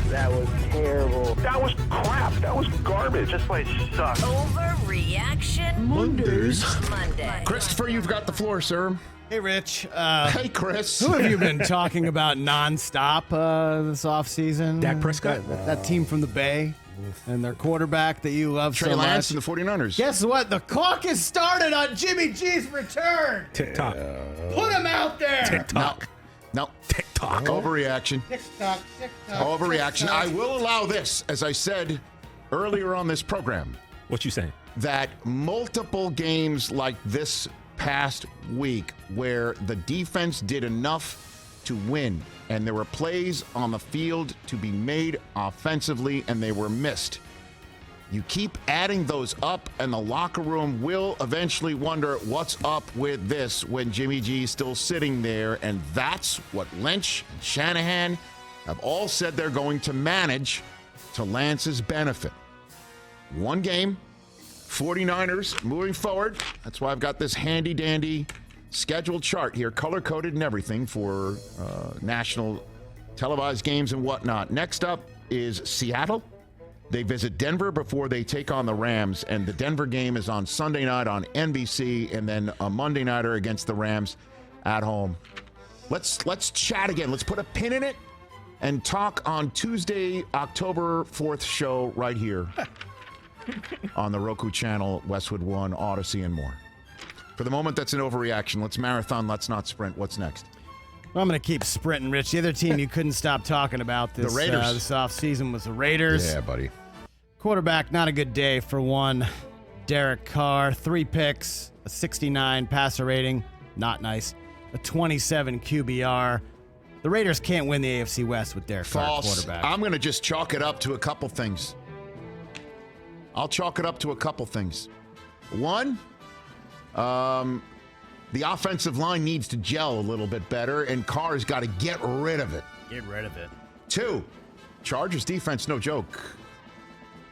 That was terrible. That was crap. That was garbage. This place sucks. Overreaction Mondays. Monday. Christopher, you've got the floor, sir. Hey, Rich. Hey, Chris. Who have you been talking about nonstop this offseason? Dak Prescott? That team from the Bay and their quarterback that you love Trey so Lance much. and the 49ers. Guess what? The clock has started on Jimmy G's return. TikTok. Put him out there. TikTok. No. TikTok. Overreaction. TikTok. Overreaction. TikTok. I will allow this, as I said earlier on this program, What you saying? that multiple games like this past week where the defense did enough to win and there were plays on the field to be made offensively and they were missed. You keep adding those up and the locker room will eventually wonder what's up with this when Jimmy G's still sitting there, and that's what Lynch and Shanahan have all said they're going to manage to Lance's benefit. One game, 49ers moving forward. That's why I've got this handy-dandy schedule chart here, color-coded and everything for national televised games and whatnot. Next up is Seattle. They visit Denver before they take on the Rams, and the Denver game is on Sunday night on NBC, and then a Monday nighter against the Rams at home. Let's chat again. Let's put a pin in it and talk on Tuesday, October 4th show right here on the Roku Channel, Westwood One, Audacy, and more. For the moment, that's an overreaction. Let's marathon. Let's not sprint. What's next? Well, I'm going to keep sprinting, Rich. The other team you couldn't stop talking about this, The Raiders. This offseason was the Raiders. Yeah, buddy. Quarterback, not a good day for one. Derek Carr, 3 picks, a 69 passer rating, not nice, a 27 QBR. The Raiders can't win the AFC West with Derek Carr False. quarterback. I'm going to just chalk it up to a couple things. I'll chalk it up to a couple things. One, the offensive line needs to gel a little bit better, and Carr's got to get rid of it. Get rid of it. 2, Chargers defense, no joke.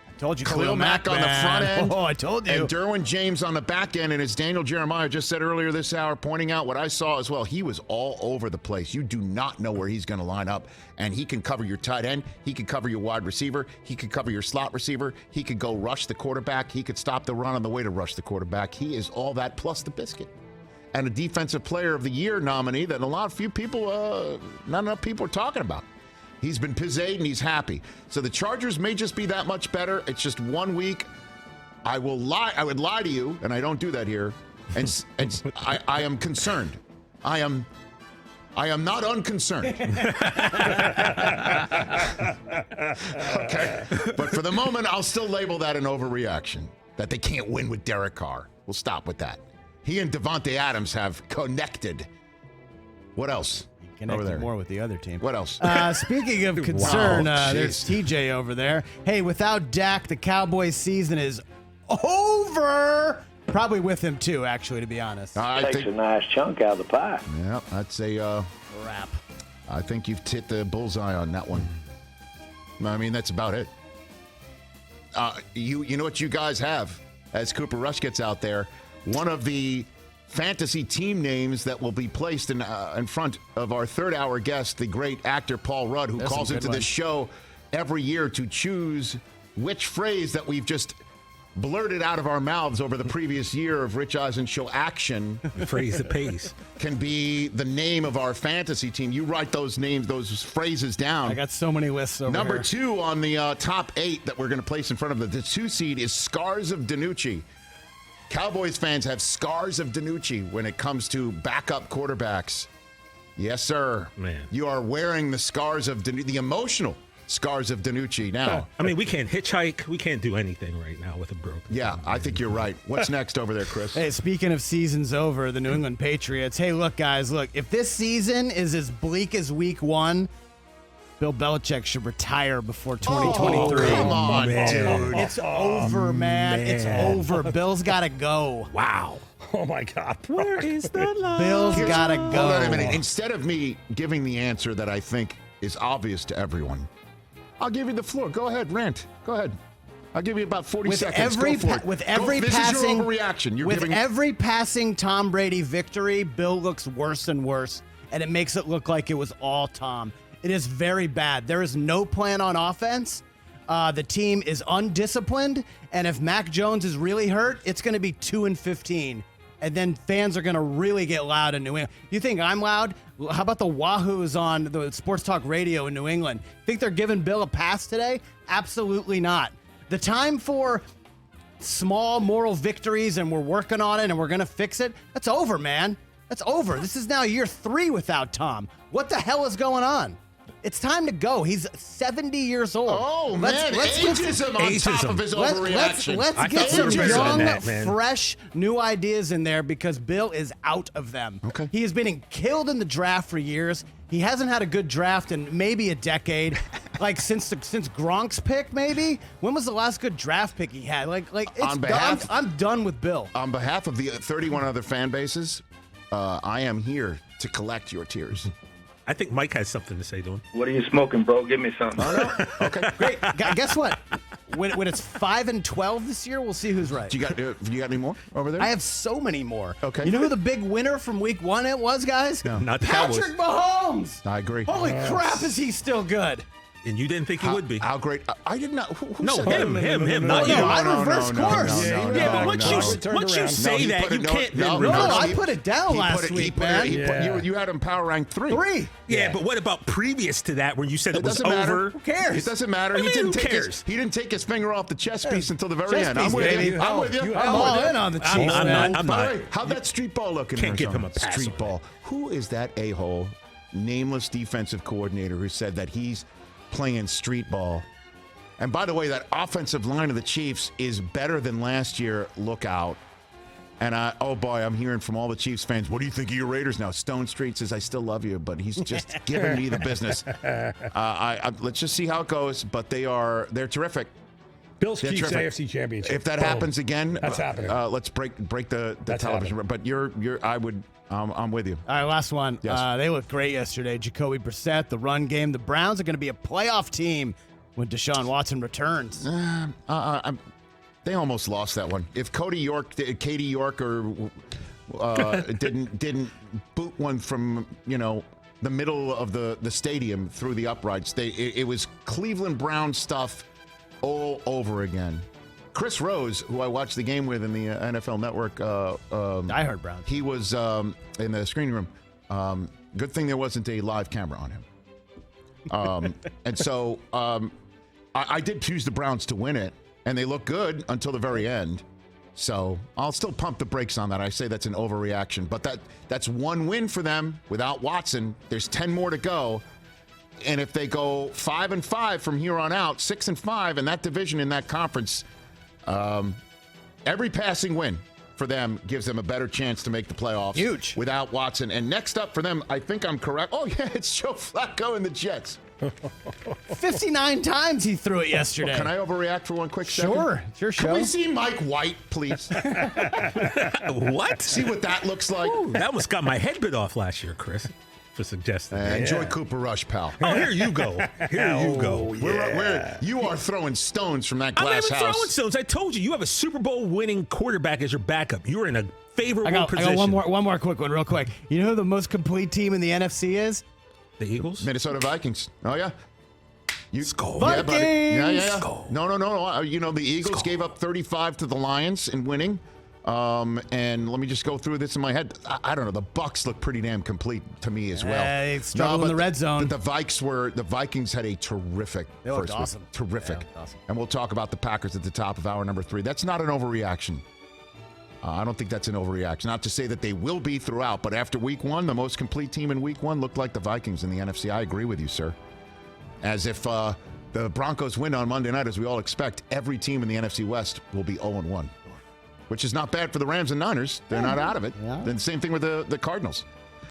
I told you, Khalil Mack on the front end. Oh, I told you. And Derwin James on the back end. And as Daniel Jeremiah just said earlier this hour, pointing out what I saw as well, he was all over the place. You do not know where he's going to line up. And he can cover your tight end. He can cover your wide receiver. He can cover your slot receiver. He could go rush the quarterback. He could stop the run on the way to rush the quarterback. He is all that plus the biscuit. And a Defensive Player of the Year nominee that not enough people are talking about. He's been pizzade and he's happy. So the Chargers may just be that much better. It's just 1 week. I would lie to you, and I don't do that here. And I am concerned. I am not unconcerned. Okay. But for the moment, I'll still label that an overreaction. That they can't win with Derek Carr. We'll stop with that. He and Devontae Adams have connected. What else? Connected more with the other team. What else? Speaking of concern, Wow, there's jeez. TJ over there. Hey, without Dak, the Cowboys season is over. Probably with him too, actually, to be honest. Takes a nice chunk out of the pie. Yeah, I'd say Wrap. I think you've hit the bullseye on that one. I mean, that's about it. You know what you guys have as Cooper Rush gets out there? One of the fantasy team names that will be placed in front of our third-hour guest, the great actor Paul Rudd, who calls into this show every year to choose which phrase that we've just blurted out of our mouths over the previous year of Rich Eisen Show action. The phrase that pays. Can be the name of our fantasy team. You write those names, those phrases down. I got so many lists over Number here. 2 on the top 8 that we're going to place in front of the 2 seed is Scars of DiNucci. Cowboys fans have scars of DiNucci when it comes to backup quarterbacks. Yes, sir. Man. You are wearing the scars of DiNucci, the emotional scars of DiNucci now. I mean, we can't hitchhike. We can't do anything right now with a broken. Yeah, I think you're right. What's next over there, Chris? Hey, speaking of seasons over, the New England Patriots. Hey, look, guys, look. If this season is as bleak as week 1, Bill Belichick should retire before 2023. Come on, dude. It's over, man. It's over. Bill's got to go. Wow. Oh, my God. Where is the love? Bill's got to go. Hold on a minute. Instead of me giving the answer that I think is obvious to everyone, I'll give you the floor. Go ahead, rant. Go ahead. I'll give you about 40 seconds. Go for it. With every this passing is your overreaction. You're with giving every passing Tom Brady victory, Bill looks worse and worse, and it makes it look like it was all Tom. It is very bad. There is no plan on offense. The team is undisciplined, and if Mac Jones is really hurt, it's going to be 2-15. And then fans are going to really get loud in New England. You think I'm loud? How about the Wahoos on the sports talk radio in New England? Think they're giving Bill a pass today? Absolutely not. The time for small moral victories and we're working on it and we're going to fix it, that's over, man. That's over. This is now year 3 without Tom. What the hell is going on? It's time to go. He's 70 years old. Oh, man. Ageism on top of his overreaction. Let's get some young, fresh, new ideas in there because Bill is out of them. Okay. He has been killed in the draft for years. He hasn't had a good draft in maybe a decade. Like since Gronk's pick, maybe? When was the last good draft pick he had? I'm done with Bill. On behalf of the 31 other fan bases, I am here to collect your tears. I think Mike has something to say to him. What are you smoking, bro? Give me something. Oh, no? Okay. Great. Guess what? When it's 5-12 this year, we'll see who's right. You got any more over there? I have so many more. Okay. You know who the big winner from week 1 it was, guys? No. Not the Cowboys. Patrick Mahomes. I agree. Holy crap, is he still good? And you didn't think he would be. How great. I did not. Who No, said that? him, not you. I reversed course. Yeah, but once you say that, you can't then No, reverse. I put it down last week, man. You had him power rank 3. 3. Yeah, but what about previous to that when you said it was doesn't matter. over? Who cares? It doesn't matter. I mean, He who cares? didn't take his finger off the chess piece until the very Chess end. piece, I'm with baby. you. I'm with you. I'm all in on the Chiefs, I'm man. not. By the way, how'd that street ball look in Can't give Arizona? him a pass Street on ball. Who is that a-hole, nameless defensive coordinator who said that he's playing street ball? And by the way, that offensive line of the Chiefs is better than last year. Look out. And oh boy, I'm hearing from all the Chiefs fans, what do you think of your Raiders now? Stone Street says, I still love you, but he's just giving me the business. Let's just see how it goes, but they're terrific. Bills They're Chiefs terrific. AFC Championship. If that Boom. happens again, That's happening. Let's break the television. happening. But I'm with you. All right, last one. Yes. They looked great yesterday. Jacoby Brissett, the run game. The Browns are going to be a playoff team when Deshaun Watson returns. They almost lost that one. If Katie York didn't boot one from the middle of the stadium through the uprights, it was Cleveland Browns stuff all over again. Chris Rose, who I watched the game with in the NFL Network, I heard Browns. he was in the screening room. Good thing there wasn't a live camera on him. And so I did choose the Browns to win it, and they look good until the very end. So I'll still pump the brakes on that. I say that's an overreaction, but that's one win for them without Watson. There's 10 more to go. And if they go 5-5 from here on out, 6-5 in that division, in that conference, every passing win for them gives them a better chance to make the playoffs. Huge. Without Watson. And next up for them, I think I'm correct. Oh, yeah, it's Joe Flacco and the Jets. 59 times he threw it yesterday. Can I overreact for one quick second? Sure. It's your show. Can we see Mike White, please? What? See what that looks like? Ooh, that almost got my head bit off last year, Chris, for suggesting. Enjoy Cooper Rush, pal. Oh, here you go. Here you go. You are throwing stones from that I'm not glass even house. throwing stones. I told you have a Super Bowl winning quarterback as your backup. You're in a favorable position. I got one more quick one, real quick. You know who the most complete team in the NFC is? The Eagles? Minnesota Vikings. Oh, yeah. Skull. Yeah, buddy. Yeah. Skull. No. The Eagles gave up 35 to the Lions in winning. And let me just go through this in my head. I don't know. The Bucks look pretty damn complete to me as well. They struggled in the red zone. The Vikings had a terrific They looked first week. awesome. Terrific. Yeah, awesome. And we'll talk about the Packers at the top of hour number 3. That's not an overreaction. I don't think that's an overreaction. Not to say that they will be throughout, but after week 1, the most complete team in week 1 looked like the Vikings in the NFC. I agree with you, sir. As if the Broncos win on Monday night, as we all expect, every team in the NFC West will be 0-1, which is not bad for the Rams and Niners. They're not out of it. Yeah. Then same thing with the Cardinals.